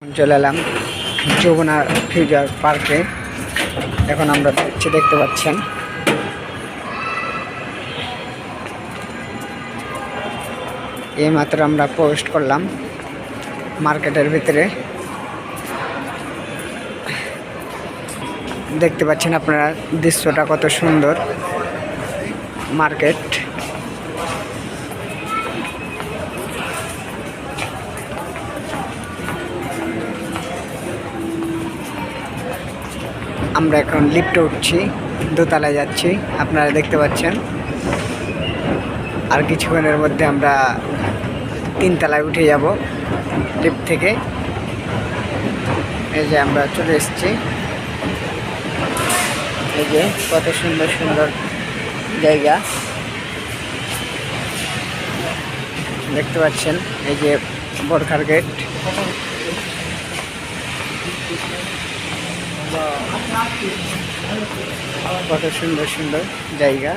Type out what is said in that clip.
চলে এলাম যমুনা ফিউচার পার্কে। এখন আমরা দেখতে পাচ্ছেন এইমাত্র আমরা প্রবেশ করলাম মার্কেটের ভিতরে। দেখতে পাচ্ছেন আপনারা দৃশ্যটা কত সুন্দর। মার্কেট আমরা এখন লিফটে উঠছি, দোতলায় যাচ্ছি, আপনারা দেখতে পাচ্ছেন। আর কিছুক্ষণের মধ্যে আমরা 3 তলায় উঠে যাব লিফট থেকে। এই যে আমরা চলে এসেছি। এই যে কত সুন্দর সুন্দর জায়গা দেখতে পাচ্ছেন। এই যে বরখার গেট, কত সুন্দর সুন্দর জায়গা।